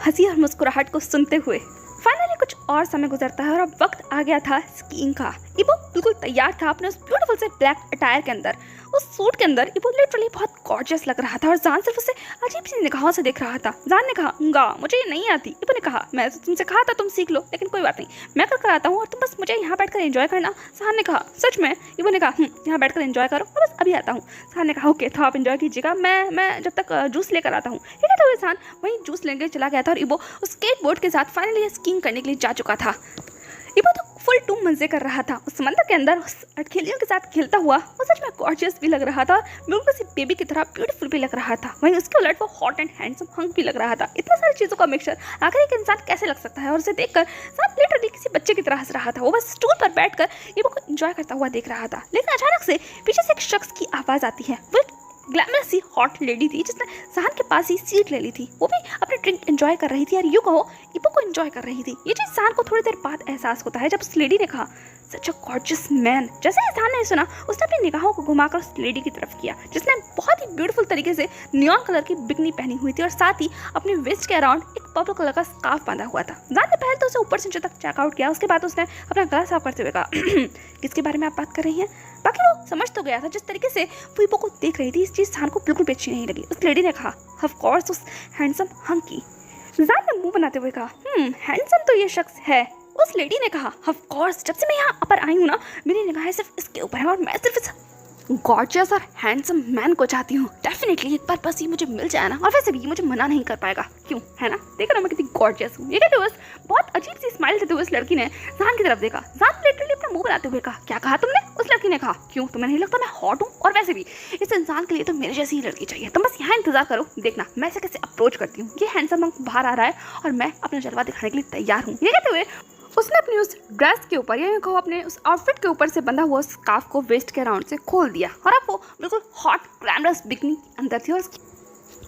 हंसी और मुस्कुराहट को सुनते हुए। फाइनली कुछ और समय गुजरता है और अब वक्त आ गया था स्कीइंग का। इबो बिल्कुल तैयार था अपने उस ब्यूटीफुल से ब्लैक अटायर के अंदर, उस सूट के अंदर। इबो लिटरली बहुत गॉर्जियस लग रहा था और जान सिर्फ उसे अजीब सी निगाहों से देख रहा था। जान ने कहा गा मुझे ये नहीं आती। इबो ने कहा मैं तो तुमसे कहा था तुम सीख लो, लेकिन कोई बात नहीं मैं कर कराता हूँ और तुम बस मुझे यहाँ बैठकर एंजॉय करना। जान ने कहा सच में। इबो ने कहा यहाँ बैठकर एंजॉय करो, मैं बस अभी आता हूँ। जान ने कहा ओके तो आप एंजॉय कीजिएगा, मैं जब तक जूस लेकर आता हूँ। ठीक है तो जान वहीं जूस लेकर चला गया था और इबो उस स्केट बोर्ड के साथ फाइनली स्कीइंग करने के लिए जा चुका था। इबो तो फुल टू मजे कर रहा था उस समंदर के अंदर उस अटखेलियों के साथ खेलता हुआ। वो सच में गॉर्जियस भी लग रहा था, बिल्कुल सी बेबी की तरह ब्यूटीफुल भी लग रहा था। वहीं उसके उलट वो हॉट एंड हैंडसम हंक भी लग रहा था। इतनी सारी चीज़ों का मिक्सचर आखिर एक इंसान कैसे लग सकता है। और उसे देखकर साथ लिटरली किसी बच्चे की तरह हंस रहा था। वो बस स्टूल पर बैठकर इबो को एंजॉय करता हुआ देख रहा था। लेकिन अचानक से पीछे से एक शख्स की आवाज़ आती है। वो ग्लैमरस सी हॉट लेडी थी जिसने जान के पास ही सीट ले ली थी। वो भी अपनी ड्रिंक एंजॉय कर रही थी और यूँ कहो इबो को एंजॉय कर रही थी। ये चीज़ जान को थोड़ी देर बाद एहसास होता है जब उस लेडी ने कहा सच अ गॉर्जियस मैन। जैसे ही जान ने सुना उसने अपनी निगाहों को घुमाकर उस लेडी की तरफ किया जिसने बहुत ही ब्यूटीफुल तरीके से नियॉन कलर की बिकनी पहनी हुई थी और साथ ही अपने वेस्ट के अराउंड एक पर्पल कलर का स्कार्फ बांधा हुआ था। जान ने पहले तो उसे ऊपर से नीचे तक चेकआउट किया, उसके बाद उसने अपना गला साफ करते हुए कहा किसके बारे में आप बात कर रही हैं। बाकी वो समझ तो गया था जिस तरीके से वो इबो को देख रही थी इस चीज़ जान को बिल्कुल भी अच्छी नहीं लगी। उस लेडी ने कहा ऑफ कोर्स उस हैंडसम हंक की। जान ने मुंह बनाते हुए कहा हैंडसम तो ये शख्स है। उस लेडी ने कहा ऑफ कोर्स जब से मैं यहाँ पर आई हूँ ना मेरी निगाहें सिर्फ इसके ऊपर है और मैं सिर्फ इस गॉर्जियस और हैंडसम मैन को चाहती हूँ। डेफिनेटली एक बार बस ये मुझे मिल जाए ना, और वैसे भी ये मुझे मना नहीं कर पाएगा, क्यों है ना। देखा ना मैं कितनी गॉर्जियस हूँ। ये कहते बस बहुत अजीब सी स्माइल देते हुए उस लड़की ने जान की तरफ देखा। जान लिटरली अपना मुंह बनाते हुए कहा क्या कहा तुमने। उस लड़की ने कहा क्यों तुम्हें नहीं लगता मैं हॉट हूँ, और वैसे भी इस इंसान के लिए तो मेरे जैसी ही लड़की चाहिए, तुम बस यहाँ इंतजार करो, देखना मैं इसे कैसे अप्रोच करती हूँ। ये हैंडसम हंक बाहर आ रहा है और मैं अपना जलवा दिखाने के लिए तैयार हूँ। ये कहते हुए उसने अपनी उस ड्रेस के ऊपर या कहो अपने उस आउटफिट के ऊपर से बंधा हुआ स्कार्फ को वेस्ट के अराउंड से खोल दिया और अब वो बिल्कुल हॉट ग्लैमरस बिकनी अंदर थी और उसकी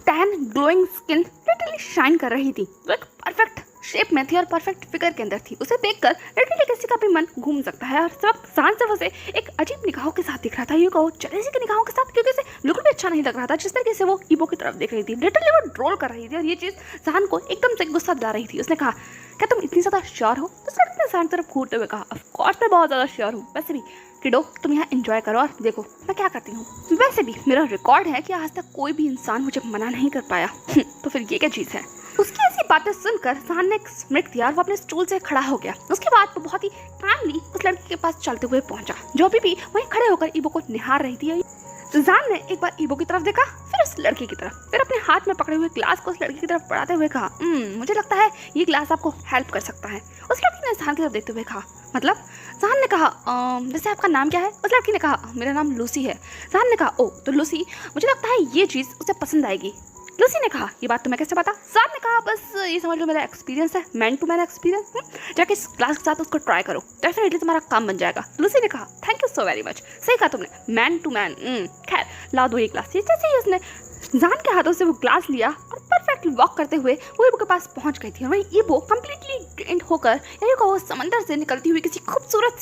tan glowing skin literally shine कर रही थी। वो एक परफेक्ट शेप में थी और परफेक्ट फिगर के अंदर थी। उसे देखकर लिटरली किसी का भी मन घूम सकता है। और सब शान से उसे एक अजीब निगाहों के साथ दिख रहा था, यूँ कहो जलेसी की निगाहों के साथ, क्योंकि उसे बिल्कुल भी अच्छा नहीं लग रहा था जिस तरीके से वो ईबो की तरफ देख रही थी। लिटरली वो ड्रोल कर रही थी और ये चीज़ शान को एकदम से गुस्सा दिला रही थी। उसने कहा, क्या तुम इतनी ज़्यादा श्योर हो? तो उस लड़की ने शान की तरफ घूरते हुए कहा, ऑफ कोर्स मैं बहुत ज़्यादा श्योर हूँ। वैसे भी किडो तुम यहाँ एंजॉय करो और देखो मैं क्या करती हूँ। वैसे भी मेरा रिकॉर्ड है कि आज तक कोई भी इंसान मुझे मना नहीं कर पाया। तो फिर ये क्या चीज़ है? उसकी ऐसी बातें सुनकर शान ने एक स्मृति दिया और वो अपने स्टूल से खड़ा हो गया। उसके बाद वो बहुत ही कामली उस लड़की के पास चलते हुए पहुंचा, जो अभी भी वहीं खड़े होकर ईबो को निहार रही थी। जान ने एक बार ईबो की तरफ देखा, फिर उस लड़की की तरफ, फिर अपने हाथ में पकड़े हुए ग्लास को उस लड़की की तरफ बढ़ाते हुए कहा, मुझे लगता है ये ग्लास आपको हेल्प कर सकता है। उस लड़की ने जान की तरफ देखते हुए कहा, मतलब? जान ने कहा, वैसे आपका नाम क्या है? उस लड़की ने कहा, मेरा नाम लूसी है। जान ने कहा, ओह तो लूसी, मुझे लगता है ये चीज़ उसे पसंद आएगी। लूसी ने कहा, ये बात तुम्हें कैसे पता? जान ने कहा, बस ये समझ लो मेरा एक्सपीरियंस है, मैन टू मैन एक्सपीरियंस। जाके इस क्लास के साथ उसको ट्राई करो, डेफिनेटली तुम्हारा काम बन जाएगा। लूसी ने कहा, thank you so very much. सही कहा तुमने, मैन टू मैन। खैर लाओ दो ये ग्लास। जैसे ही उसने जान के हाथों से वो ग्लास लिया और परफेक्टली वॉक करते हुए वो ईबो के पास पहुंच गई थी। और वही ईबो कंप्लीटली ड्रेन्ड होकर यानी वो समंदर से निकलती हुई किसी खूबसूरत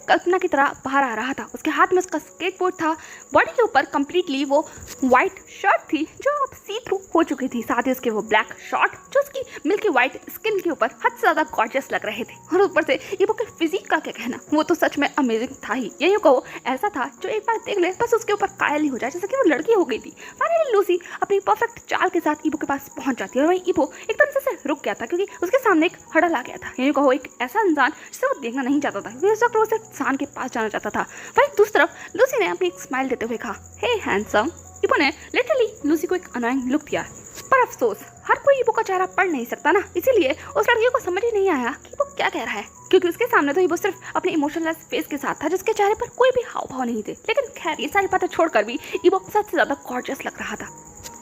कल्पना की तरह बाहर आ रहा था। उसके हाथ में उसका स्केटबोर्ड था, बॉडी के ऊपर कंप्लीटली वो वाइट शर्ट थी जो अब सी थ्रू हो चुकी थी, साथ ही उसके वो ब्लैक शॉर्ट जो उसकी मिल्की वाइट स्किन के ऊपर हद से ज़्यादा गॉर्जियस लग रहे थे। और ऊपर से ईबो के फिजिक का क्या कहना, वो तो सच में अमेजिंग था ही। यही कहो ऐसा था जो एक बार देख ले बस उसके ऊपर कायल ही हो जाए, जैसे कि वो लड़की हो गई थी। फाइनली लूसी अपनी परफेक्ट चाल के साथ ईबो के पास पहुंच जाती है और वही ईबो एकदम से रुक गया था क्योंकि उसके सामने एक हड़ल आ गया था। यही कहो एक ऐसा इंसान जिसे वो देखना नहीं चाहता था, इस वक्त वो सिर्फ शान के पास जाना चाहता था। वहीं दूसरी तरफ लूसी ने अपनी एक स्माइल देते हुए कहा, हे हैंडसम। ईबो ने लिटरली लूसी को एक अनोइंग लुक दिया, पर अफसोस हर कोई ईबो का चेहरा पढ़ नहीं सकता ना, इसीलिए उस लड़की को समझ ही नहीं आया कि वो क्या कह रहा है, क्योंकि उसके सामने तो ईबो सिर्फ अपने इमोशनलेस फेस के साथ था जिसके चेहरे पर कोई भी हाव भाव नहीं थे। लेकिन खैर ये सारी बातें छोड़कर भी ईबो सबसे ज्यादा गॉर्जियस लग रहा था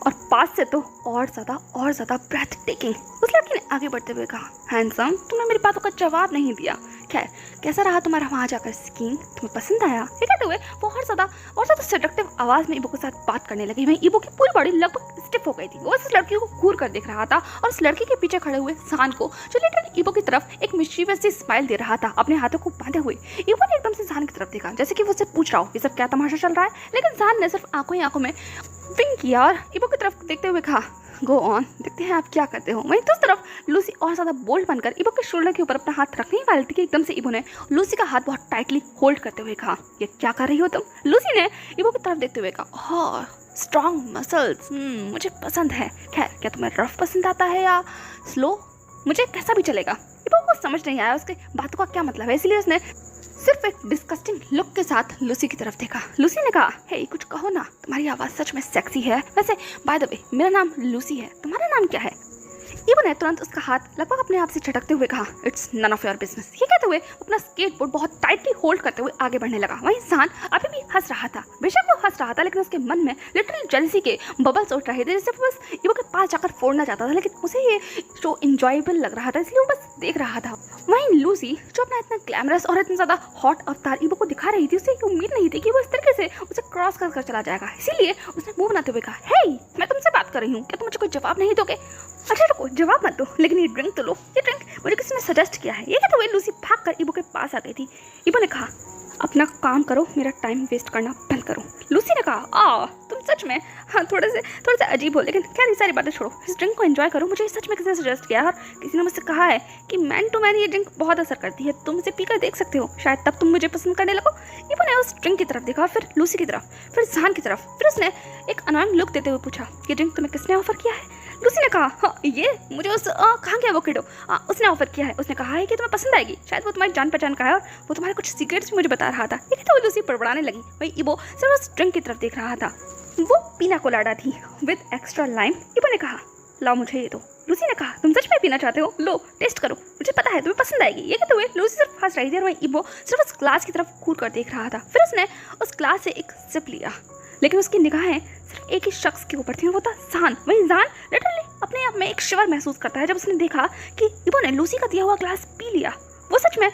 और पास से तो और ज्यादा ब्रेथ टेकिंग। उस लड़की ने आगे बढ़ते हुए कहा, हैंडसम तुमने मेरी बातों का जवाब नहीं दिया। खैर कैसा रहा तुम्हारा वहाँ जाकर स्कीइंग, तुम्हें पसंद आया? ये कहते हुए वो और ज्यादा सेडक्टिव आवाज में ईबो के साथ बात करने लगी। वहीं ईबो की पूरी बॉडी लगभग स्टिफ हो गई थी। वो इस लड़की को घूर कर देख रहा था और उस लड़की के पीछे खड़े हुए शान को, जो लिटरली ईबो की तरफ एक मिशीवियस सी स्माइल दे रहा था अपने हाथों को बांधे हुए। ईबो ने एकदम से शान की तरफ देखा जैसे कि वो उससे पूछ रहा हो ये सब क्या तमाशा चल रहा है, लेकिन शान ने सिर्फ आंखों ही आंखों में विंक किया और ईबो की तरफ देखते हुए कहा, गो ऑन, देखते हैं आप क्या करते हो। वहीं दूसरी तरफ लूसी और ज्यादा बोल्ड बनकर ईबो के शोल्डर के ऊपर अपना हाथ रखने वाली थी कि एकदम से ईबो ने लूसी का हाथ बहुत टाइटली होल्ड करते हुए कहा, ये क्या कर रही हो तुम? लूसी ने ईबो की तरफ देखते हुए कहा, स्ट्रॉन्ग मसल्स, मुझे पसंद है। खैर क्या तुम्हें रफ पसंद आता है या स्लो? मुझे कैसा भी चलेगा। ईबो को समझ नहीं आया उसके बातों का क्या मतलब है, इसलिए उसने सिर्फ एक डिस्कस्टिंग लुक के साथ लूसी की तरफ देखा। लूसी ने कहा, हे कुछ कहो ना, तुम्हारी आवाज़ सच में सेक्सी है। वैसे बाय द वे मेरा नाम लूसी है, तुम्हारा नाम क्या है? ईबो ने तुरंत उसका हाथ लगभग अपने आप से झटकते हुए कहा, it's none of your business. ये कहते हुए अपना स्केटबोर्ड बहुत टाइटली होल्ड करते हुए आगे बढ़ने लगा। वहीं शान अभी भी हंस रहा था। बेशक वो हंस रहा था लेकिन उसके मन में लिटरली जेलसी के बबल्स उठ रहे थे, जैसे वो बस ईबो के पास जाकर फोड़ना चाहता था, लेकिन उसे ये शो इंजॉयबल लग रहा था इसलिए वो बस देख रहा था। वहीं लूसी जो अपना इतना ग्लैमरस और इतना ज़्यादा हॉट अवतार ईबो को दिखा रही थी, उसे उम्मीद नहीं थी कि वो इस तरीके से उसे क्रॉस कर चला जाएगा, इसीलिए उसने मुंह बनाते हुए कहा, हे मैं तुमसे बात कर रही हूँ, क्या तुम मुझे कोई जवाब नहीं दोगे? अच्छा रुको, जवाब मत दो, लेकिन ये ड्रिंक तो लो, ये ड्रिंक मुझे किसी ने सजेस्ट किया है। ये कहते हुए लूसी भागकर ईबो के पास आ गई थी। ईबो ने कहा, अपना काम करो, मेरा टाइम वेस्ट करना बंद करो। लूसी ने कहा, तुम सच में हाँ थोड़े से अजीब हो, लेकिन क्या ये सारी बातें छोड़ो, इस ड्रिंक को एंजॉय करो। मुझे सच में किसी ने सजेस्ट किया और किसी ने मुझसे कहा है कि मैन टू मैन ये ड्रिंक बहुत असर करती है, तुम इसे पीकर देख सकते हो, शायद तब तुम मुझे पसंद करने लगो। ईबो ने उस ड्रिंक की तरफ देखा और फिर लूसी की तरफ, फिर शान की तरफ, फिर उसने एक अनोइंग लुक देते हुए पूछा, ये ड्रिंक तुम्हें किसने ऑफर किया है? लूसी ने कहा, हाँ ये मुझे उस कहाँ गया वो किडो, उसने ऑफर किया है, उसने कहा है कि तुम्हें पसंद आएगी, शायद वो तुम्हारी जान पहचान का है और वो तुम्हारे कुछ सीक्रेट्स भी मुझे बता रहा था। ये तो लूसी बड़बड़ाने लगी। वही ईबो सिर्फ उस ड्रिंक की तरफ देख रहा था। वो पीना कोलाडा थी विद एक्स्ट्रा लाइम। ईबो ने कहा, लाओ मुझे ये दो। लूसी ने कहा, तुम सच में पीना चाहते हो? लो टेस्ट करो, मुझे पता है तुम्हें पसंद आएगी। ये कहते हुए लूसी सिर्फ हंस रही थी और वहीं ईबो सिर्फ उस ग्लास की तरफ घूर कर देख रहा था। फिर उसने उस ग्लास से एक सिप लिया, लेकिन उसकी निगाहें सिर्फ एक ही शख्स के ऊपर थी और वो था शान। वहीं शान लिटरली अपने आप में एक शिवर महसूस करता है जब उसने देखा कि ईबो ने लूसी का दिया हुआ ग्लास पी लिया। वो सच में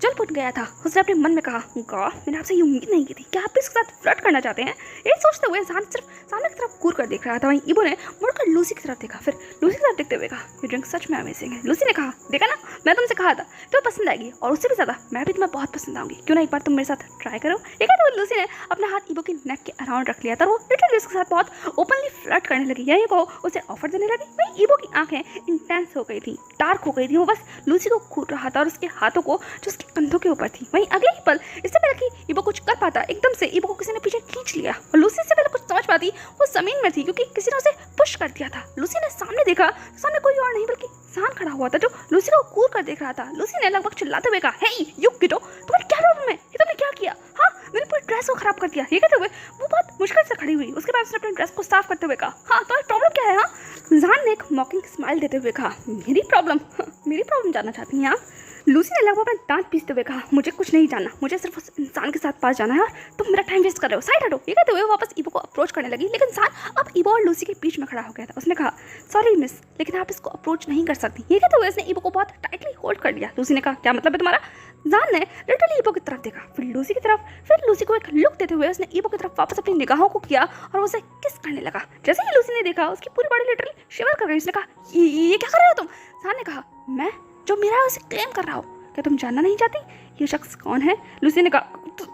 जल फूट गया था। उसने अपने मन में कहा, गॉड, मैंने आपसे ये उम्मीद नहीं की थी, क्या आप भी इसके साथ फ्लर्ट करना चाहते हैं? ये सोचते हुए जान सिर्फ सामने की तरफ घूर कर देख रहा था। वहीं इबो ने मुड़कर लूसी की तरफ देखा, फिर लूसी की तरफ देखते हुए कहा, ये ड्रिंक सच में अमेजिंग है। लूसी ने कहा, देखा ना, मैं तुमसे कहा था तो पसंद आएगी, और उससे भी ज़्यादा मैं भी तुम्हें बहुत पसंद आऊंगी, क्यों ना एक बार तुम मेरे साथ ट्राई करो। एक तो लूसी ने अपना हाथ इबो की नेक के अराउंड रख लिया था, वो लिटरली उसके साथ बहुत ओपनली फ्लर्ट करने लगी, यही को उसे ऑफर देने लगी। वहीं इबो की आंखें इंटेंस हो गई थी, डार्क हो गई थी, वो बस लूसी को घूर रहा था और उसके हाथों को जो उसके कंधों के ऊपर थी। वहीं अगले ही पल, इससे पहले कि इबो कुछ कर पाता, एकदम से इबो को किसी ने पीछे खींच लिया, और लूसी से पहले कुछ समझ पाती वो जमीन में थी, क्योंकि किसी ने उसे पुश कर दिया था। लूसी ने सामने देखा, सामने कोई और नहीं बल्कि जान खड़ा हुआ था, जो लूसी को घूर कर देख रहा था। लूसी ने लगभग चिल्लाते हुए कहा, हे यू किडो, तुम्हें क्या प्रॉब्लम है? ये तुमने क्या किया? हाँ, मेरी पूरी ड्रेस को खराब कर दिया। ये कहते हुए वो बहुत मुश्किल से खड़ी हुई। उसके बाद उसने अपनी ड्रेस को साफ करते हुए कहा, हाँ तुम्हारी प्रॉब्लम क्या है? हाँ, जान ने एक मॉकिंग स्माइल देते हुए कहा, मेरी प्रॉब्लम जानना चाहती हैं आप? लूसी ने लगभग अपना दांत पीसते हुए कहा, मुझे कुछ नहीं जानना, मुझे सिर्फ उस इंसान के साथ पास जाना है और तुम मेरा टाइम वेस्ट कर रहे हो, साइड हटो। ये कहते हुए वापस इबो को अप्रोच करने लगी, लेकिन जान अब इबो और लूसी के बीच में खड़ा हो गया था। उसने कहा, सॉरी मिस, लेकिन आप इसको अप्रोच नहीं कर सकती। ये कहते हुए उसने इबो को बहुत टाइटली होल्ड कर लिया। लूसी ने कहा, क्या मतलब है तुम्हारा? जान ने लिटरली इबो की तरफ देखा, फिर लूसी की तरफ, फिर लूसी को एक लुक देते हुए उसने इबो की तरफ वापस अपनी निगाहों को किया और उसे किस करने लगा। जैसे ही लूसी ने देखा, उसकी पूरी बॉडी लिटरली शिवर कर गई। उसने कहा, ये क्या कर रहे हो तुम? जान ने कहा, मैं जो मेरा है उसे क्लेम कर रहा हूँ, क्या तुम जानना नहीं चाहती ये शख्स कौन है? लूसी ने कहा, तुम।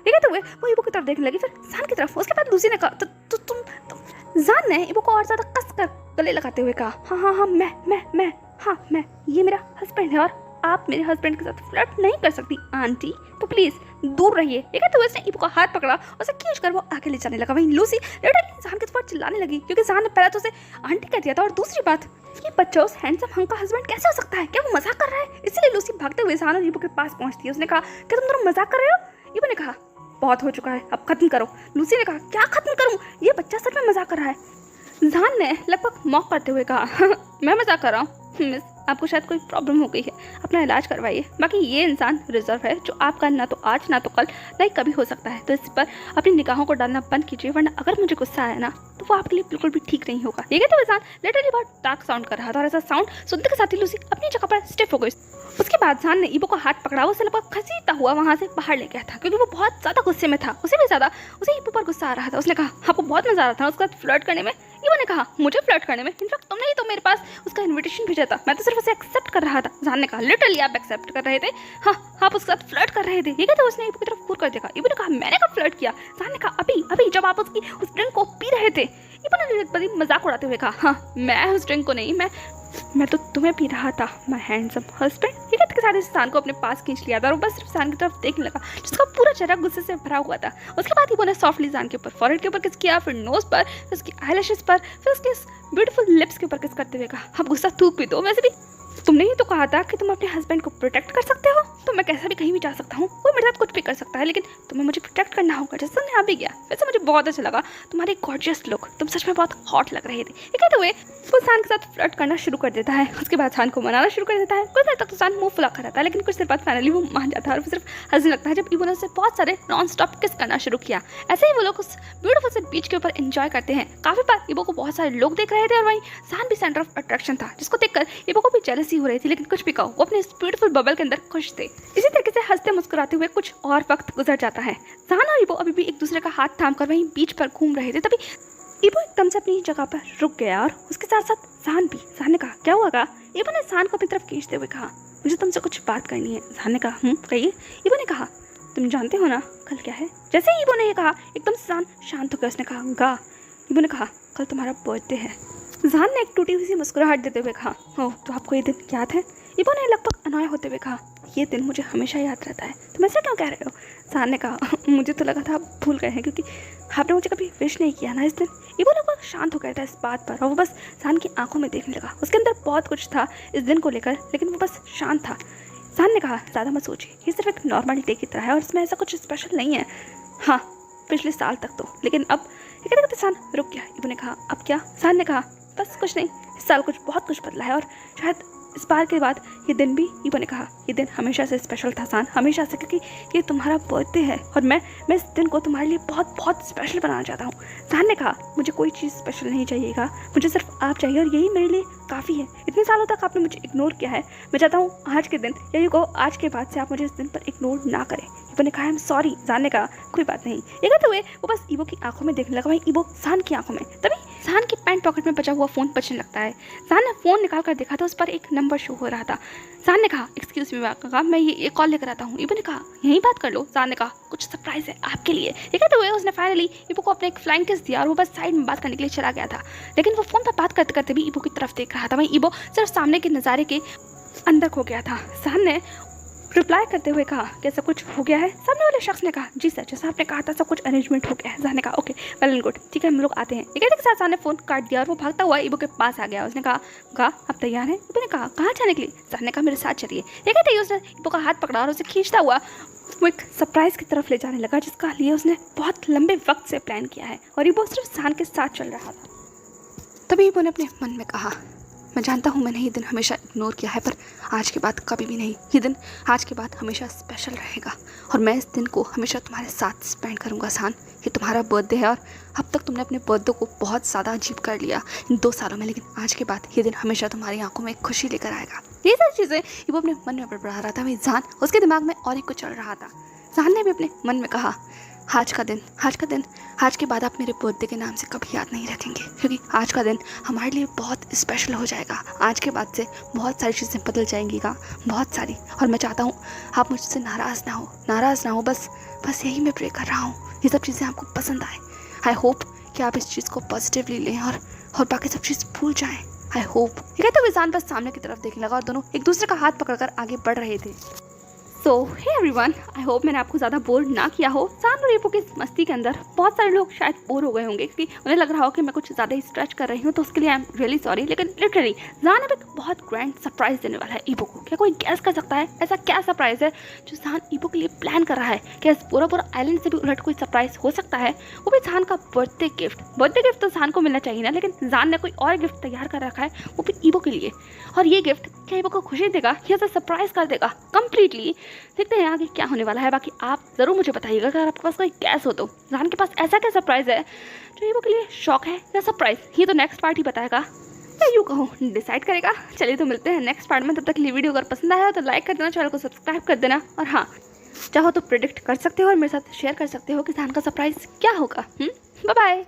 ये कहते हुए वो इबो की तरफ देखने लगी, फिर जान की तरफ। उसके बाद लूसी ने कहा, तुम। जान ने इबो को और ज्यादा कस कर गले लगाते हुए कहा, हाँ, मैं, ये मेरा हस्बैंड है और आप मेरे हस्बैंड के साथ फ्लर्ट नहीं कर सकती आंटी, तो प्लीज दूर रहिए। ये कहते हुए उसने इबो का हाथ पकड़ा और उसे खींच कर वो आगे ले जाने लगा। वहीं लूसी लिटरली जान के ऊपर चिल्लाने लगी, क्योंकि जान ने पहले तो उसे आंटी कह दिया था, और दूसरी बात, ये बच्चा उस हैंडसम हंक का हस्बैंड कैसे हो सकता है? क्या वो मजाक कर रहा है? इसलिए लूसी भागते हुए जान और इबो के पास पहुंचती है। उसने कहा, क्या तुम दोनों मजाक कर रहे हो? इबो ने कहा, बहुत हो चुका है, अब खत्म करो। लूसी ने कहा, क्या खत्म करूं? ये बच्चा सच में मजाक कर रहा है। जान ने लगभग मॉक करते हुए कहा, मैं मजाक कर रहा हूँ मिस, आपको शायद कोई प्रॉब्लम हो गई है, अपना इलाज करवाइए। बाकी ये इंसान रिजर्व है, जो आपका ना तो आज ना तो कल नहीं कभी हो सकता है, तो इस पर अपनी निगाहों को डालना बंद कीजिए, वरना अगर मुझे गुस्सा आया ना तो वो आपके लिए बिल्कुल भी ठीक नहीं होगा। ये कहते हुए जान लिटरली बहुत डार्क साउंड कर रहा था, और ऐसा साउंड सुनते के साथ ही लूसी अपनी जगह पर स्टिफ हो गई। उसके बाद जान ने इबो को हाथ पकड़ा, उसे लगभग घसीटता हुआ वहाँ से बाहर ले गया था, क्योंकि वो बहुत ज़्यादा गुस्से में था। उसे भी ज़्यादा उसे इबो पर गुस्सा आ रहा था। उसने कहा, आपको बहुत मजा आ रहा था उसके साथ फ्लर्ट करने में? इबो ने कहा, मुझे फ्लर्ट करने में? इनफैक्ट तुमने ही तो मेरे पास उसका इन्विटेशन भेजा था, मैं तो सिर्फ उसे एक्सेप्ट कर रहा था। जान ने कहा, लिटरली आप एक्सेप्ट कर रहे थे? हाँ, आप उसके साथ फ्लर्ट कर रहे थे। ये कहते उसने इबो की तरफ घूर कर देखा। इबो ने कहा, मैंने कब फ्लर्ट किया? जान ने कहा, अभी जब आप उसकी उस ड्रिंक को पी रहे थे। इबो ने बड़ी मजाक उड़ाते हुए कहा, हाँ, मैं उस ड्रिंक को नहीं, मैं तो तुम्हें पी रहा था, माय हैंडसम हस्बैंड। ये कहते के साथ इस जान को अपने पास खींच लिया था और बस सिर्फ जान की तरफ देखने लगा, जिसका पूरा चेहरा गुस्से से भरा हुआ था। उसके बाद इबो ने सॉफ्टली जान के ऊपर फॉरहेड के ऊपर किस किया, फिर नोज पर, फिर उसकी आईलैशेस पर, फिर उसके ब्यूटीफुल लिप्स के ऊपर किस करते हुए कहा, अब गुस्सा थूक भी दो। वैसे भी तुमने ही तो कहा था कि तुम अपने हस्बैंड को प्रोटेक्ट कर सकते हो, तो मैं कैसा भी कहीं भी जा सकता हूँ, वो मेरे साथ कुछ भी कर सकता है, लेकिन तुम्हें मुझे प्रोटेक्ट करना होगा, जैसे तुमने अभी किया। वैसे मुझे बहुत अच्छा लगा तुम्हारी गॉर्जियस लुक, तुम सच में बहुत हॉट लग रहे थे। ये कहते हुए वो जान के साथ फ्लर्ट करना शुरू कर देता है। उसके बाद जान को मनाना शुरू कर देता है। कुछ देर तक तो जान मुंह फुला कर रहता है, लेकिन कुछ देर बाद फाइनली वो मान जाता है और सिर्फ हंसने लगता है जब इबो ने उससे बहुत सारे नॉन स्टॉप किस करना शुरू किया। ऐसे ही वो लोग उस ब्यूटीफुल से बीच के ऊपर एंजॉय करते हैं। काफी बार इबो को बहुत सारे लोग देख रहे थे और वहीं जान भी सेंटर ऑफ अट्रैक्शन था, जिसको देखकर इबो को भी जेलसी हो रही थी, लेकिन कुछ भी कहो वो अपने इस ब्यूटीफुल बबल के अंदर खुश थे। इसी तरीके से हंसते मुस्कुराते हुए कुछ और वक्त गुजर जाता है। जान और इबो अभी भी एक दूसरे का हाथ थाम कर वहीं बीच पर घूम रहे थे। तभी इबो एकदम से अपनी जगह पर रुक गया और उसके साथ साथ जान भी। जान ने कहा, क्या हुआ? कहा। इबो ने जान को अपनी तरफ खींचते हुए कहा, मुझे तुमसे कुछ बात करनी है। जान ने कहा, कहिए। इबो ने कहा, तुम जानते हो ना कल क्या है? जैसे ही इबो ने ये कहा एकदम से जान शांत हो गया। उसने कहा, गा। इबो ने कहा, कल तुम्हारा बर्थडे है। जान ने एक टूटी हुई सी मुस्कुराहट देते हुए कहा, ओह, तो आपको ये दिन याद है? इबो ने लगभग अनॉय होते हुए कहा, ये दिन मुझे हमेशा याद रहता है। तुम ऐसे क्यों कह रहे हो? जान ने कहा, मुझे तो लगा था आप भूल गए हैं, क्योंकि आपने मुझे कभी विश नहीं किया ना इस दिन। इबो लगभग शांत हो गया था इस बात पर और वो बस जान की आंखों में देखने लगा। उसके अंदर बहुत कुछ था इस दिन को लेकर, लेकिन वो बस शांत था। जान ने कहा, ज़्यादा मत सोचिए, ये सिर्फ एक नॉर्मल डे की तरह है और इसमें ऐसा कुछ स्पेशल नहीं है। हाँ, पिछले साल तक तो, लेकिन अब। ये कहते जान रुक गया। इबो ने कहा, अब क्या? जान ने कहा, बस कुछ नहीं, इस साल बहुत कुछ बदला है और शायद इस बार के बाद ये दिन भी, ईबो ने कहा, ये दिन हमेशा से स्पेशल था सान, हमेशा से, क्योंकि ये तुम्हारा बर्थडे है और मैं इस दिन को तुम्हारे लिए बहुत बहुत स्पेशल बनाना चाहता हूँ। सान ने कहा, मुझे कोई चीज़ स्पेशल नहीं चाहिएगा, मुझे सिर्फ आप चाहिए और यही मेरे लिए काफ़ी है। इतने सालों तक आपने मुझे इग्नोर किया है, मैं चाहता हूँ आज के दिन या यूँ कहो आज के बाद से आप मुझे इस दिन पर इग्नोर ना करें। ईबो ने कहा, आई एम सॉरी। सान ने कहा, कोई बात नहीं। ये कहते हुए वो बस ईबो की आंखों में देखने लगा, भाई ईबो सान की आंखों में। तभी सान की पैंट पॉकेट में बचा हुआ फ़ोन बजने लगता है। सान ने फ़ोन निकाल कर देखा तो उस पर एक नंबर शो हो रहा था। सान ने कहा, एक्सक्यूज़ मी, कहा मैं ये कॉल लेकर आता हूँ। ईबो ने कहा, यहीं बात कर लो। सान ने कहा, कुछ सरप्राइज़ है आपके लिए। ये कहते हुए उसने फाइनली ईबो को अपने एक फ्लाइंग किस दिया और वो बस साइड में बात करने के लिए चला गया था। लेकिन वो फ़ोन पर बात करते करते भी ईबो की तरफ देख रहा था। वहीं ईबो सिर्फ सामने के नज़ारे के अंदर खो गया था। सान ने रिप्लाई करते हुए कहा, क्या सब कुछ हो गया है? सामने वाले शख्स ने कहा, जी सर, जैसा आपने कहा था सब कुछ अरेंजमेंट हो गया है। सान ने कहा, ओके वेल एंड गुड, ठीक है हम लोग आते हैं। ये कहते के साथ सान ने फ़ोन काट दिया और वो भागता हुआ ईबो के पास आ गया। उसने कहा आप तैयार हैं? ईबो ने कहा, कहाँ जाने के लिए? सान ने कहा, मेरे साथ चलिए। ये कहते ही उसने ईबो का हाथ पकड़ा और उसे खींचता हुआ वो एक सरप्राइज़ की तरफ ले जाने लगा, जिसका लिए उसने बहुत लंबे वक्त से प्लान किया है और ईबो सिर्फ सान के साथ चल रहा था। तभी ईबो ने अपने मन में कहा, मैं जानता हूँ मैंने ये दिन हमेशा इग्नोर किया है, पर आज के बाद कभी भी नहीं। ये दिन आज के बाद हमेशा स्पेशल रहेगा और मैं इस दिन को हमेशा तुम्हारे साथ स्पेंड करूँगा। सान, ये तुम्हारा बर्थडे है और अब तक तुमने अपने बर्थडे को बहुत ज़्यादा अजीब कर लिया इन 2 सालों में, लेकिन आज के बाद ये दिन हमेशा तुम्हारी आंखों में खुशी लेकर आएगा। ये सारी चीज़ें वो अपने मन में बड़बड़ा रहा था। वहीं जान, उसके दिमाग में और ही कुछ चल रहा था। जान ने भी अपने मन में कहा, आज का दिन आज के बाद आप मेरे बर्थडे के नाम से कभी याद नहीं रखेंगे, क्योंकि आज का दिन हमारे लिए बहुत स्पेशल हो जाएगा। आज के बाद से बहुत सारी चीज़ें बदल जाएंगी बहुत सारी, और मैं चाहता हूँ आप मुझसे नाराज़ ना हो। बस यही मैं प्रे कर रहा हूँ, ये सब चीज़ें आपको पसंद आए। आई होप कि आप इस चीज़ को पॉजिटिवली लें और बाकी सब चीज़ भूल जाएँ। I hope. ये कहते हुए जान बस सामने की तरफ देखने लगा और दोनों एक दूसरे का हाथ पकड़कर आगे बढ़ रहे थे। सो हे एवरीवन, आई होप मैंने आपको ज़्यादा बोर ना किया हो। सान और ईबो की मस्ती के अंदर बहुत सारे लोग शायद बोर हो गए होंगे, क्योंकि उन्हें लग रहा हो कि मैं कुछ ज़्यादा ही स्ट्रेच कर रही हूँ, तो उसके लिए आई एम रियली सॉरी। लेकिन लिटरली जान अब एक बहुत ग्रैंड सरप्राइज़ देने वाला है ईबो को। क्या कोई गैस कर सकता है ऐसा क्या सरप्राइज़ है जो जान ईबो के लिए प्लान कर रहा है? क्या इस पूरा आइलैंड से भी उलट कोई सरप्राइज़ हो सकता है, वो भी जान का बर्थडे गिफ्ट तो जान को मिलना चाहिए ना, लेकिन जान ने कोई और गिफ्ट तैयार कर रखा है, वो भी ईबो के लिए। और ये गिफ्ट क्या ईबो को खुशी देगा या उसे सरप्राइज कर देगा कम्प्लीटली? देखते हैं आगे क्या होने वाला है। बाकी आप ज़रूर मुझे बताइएगा अगर आपके पास कोई गैस हो तो। जान के पास ऐसा क्या सरप्राइज़ है जो ईबो के लिए शॉक है या सरप्राइज, ये तो नेक्स्ट पार्ट ही बताएगा, या यूँ कहो डिसाइड करेगा। चलिए तो मिलते हैं नेक्स्ट पार्ट में। तब तक के लिए वीडियो अगर पसंद आया हो तो लाइक कर देना, चैनल को सब्सक्राइब कर देना, और हाँ चाहो तो प्रेडिक्ट कर सकते हो और मेरे साथ शेयर कर सकते हो कि जान का सरप्राइज़ क्या होगा। Bye bye.